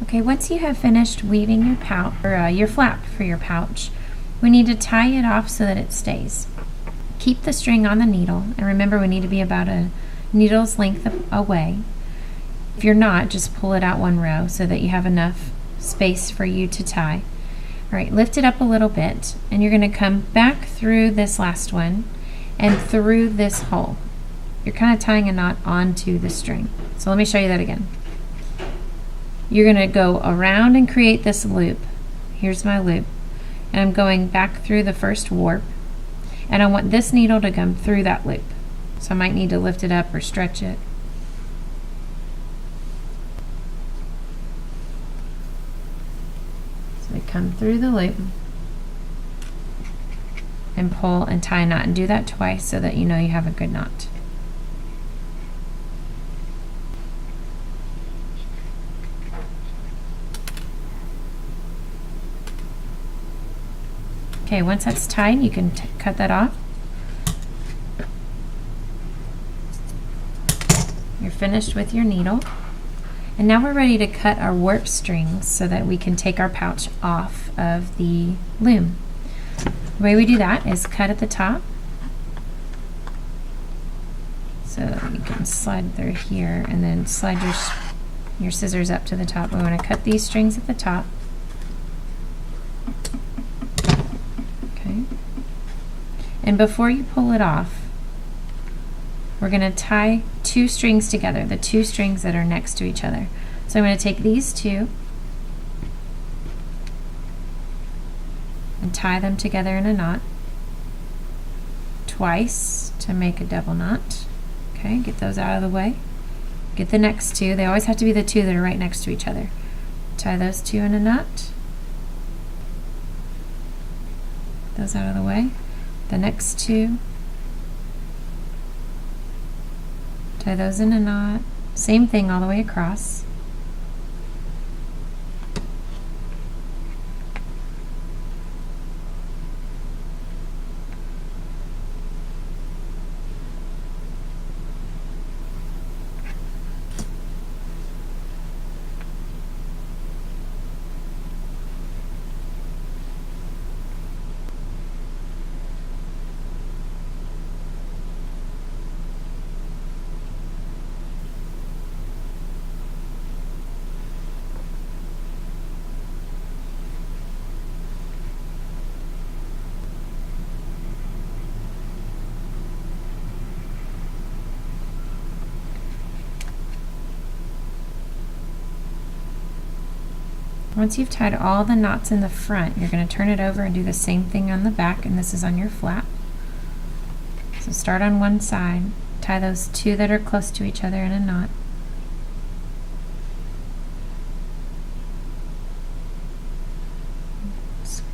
Okay, once you have finished weaving your pouch, or your flap for your pouch, we need to tie it off so that it stays. Keep the string on the needle, and remember we need to be about a needle's length away. If you're not, just pull it out one row so that you have enough space for you to tie. All right, lift it up a little bit, and you're going to come back through this last one and through this hole. You're kind of tying a knot onto the string. So let me show you that again. You're going to go around and create this loop. Here's my loop. And I'm going back through the first warp. And I want this needle to come through that loop. So I might need to lift it up or stretch it. So I come through the loop and pull and tie a knot, and do that twice so that you know you have a good knot. Okay, once that's tied, you can cut that off. You're finished with your needle. And now we're ready to cut our warp strings so that we can take our pouch off of the loom. The way we do that is cut at the top. So you can slide through here and then slide your scissors up to the top. We want to cut these strings at the top. And before you pull it off, we're going to tie two strings together, the two strings that are next to each other. So I'm going to take these two and tie them together in a knot twice to make a double knot. Okay, get those out of the way. Get the next two. They always have to be the two that are right next to each other. Tie those two in a knot. Those out of the way. The next two, tie those in a knot, same thing all the way across. Once you've tied all the knots in the front, you're going to turn it over and do the same thing on the back, and this is on your flap. So start on one side, tie those two that are close to each other in a knot.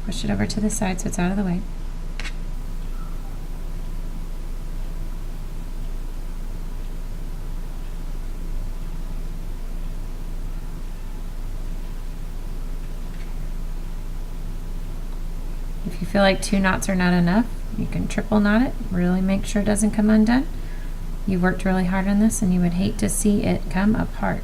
Push it over to the side so it's out of the way. If you feel like two knots are not enough, you can triple knot it. Really make sure it doesn't come undone. You've worked really hard on this and you would hate to see it come apart.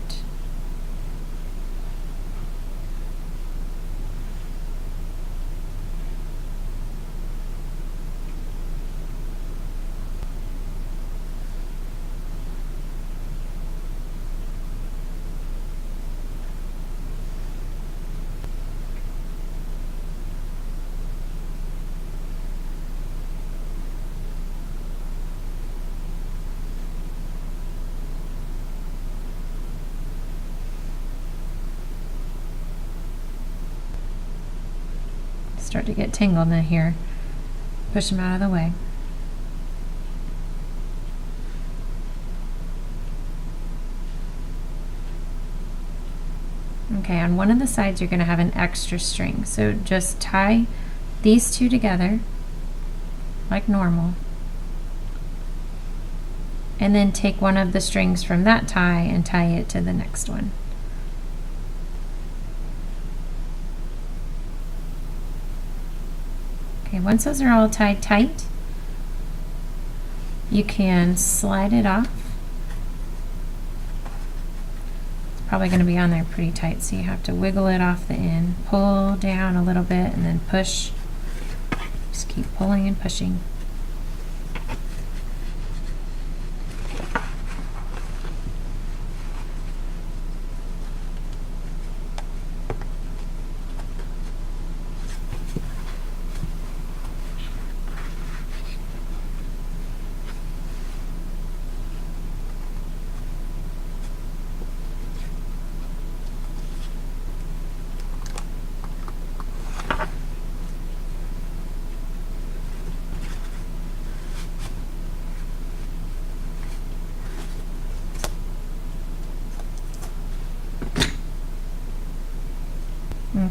Start to get tangled in here. Push them out of the way. Okay, on one of the sides you're going to have an extra string, so just tie these two together like normal, and then take one of the strings from that tie and tie it to the next one. Okay, once those are all tied tight, you can slide it off. It's probably going to be on there pretty tight, so you have to wiggle it off the end, pull down a little bit, and then push. Just keep pulling and pushing.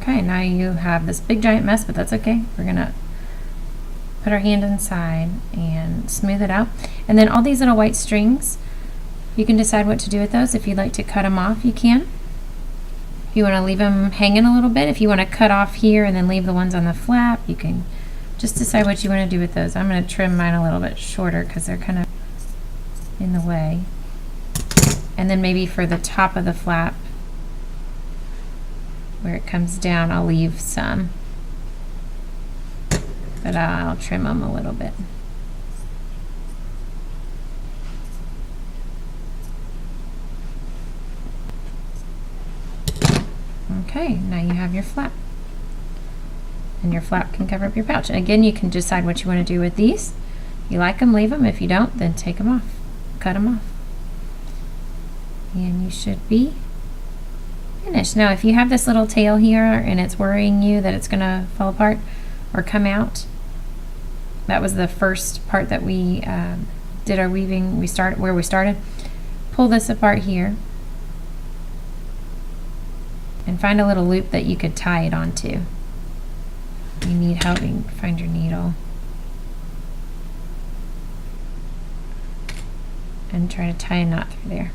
Okay, now you have this big giant mess, but that's okay. We're gonna put our hand inside and smooth it out. And then all these little white strings, you can decide what to do with those. If you'd like to cut them off, you can. If you want to leave them hanging a little bit, if you want to cut off here and then leave the ones on the flap, you can just decide what you want to do with those. I'm going to trim mine a little bit shorter because they're kind of in the way. And then maybe for the top of the flap, where it comes down, I'll leave some, but I'll trim them a little bit. Okay, now you have your flap, and your flap can cover up your pouch. And again, you can decide what you want to do with these. If you like them, leave them. If you don't, then take them off, cut them off, and you should be finished. Now, if you have this little tail here and it's worrying you that it's going to fall apart or come out, that was the first part that we did our weaving. We started. Pull this apart here and find a little loop that you could tie it onto. You need help, you can find your needle and try to tie a knot through there.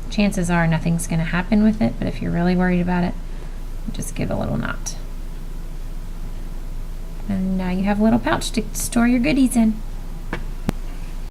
Chances are nothing's going to happen with it, but if you're really worried about it, just give a little knot. And now you have a little pouch to store your goodies in.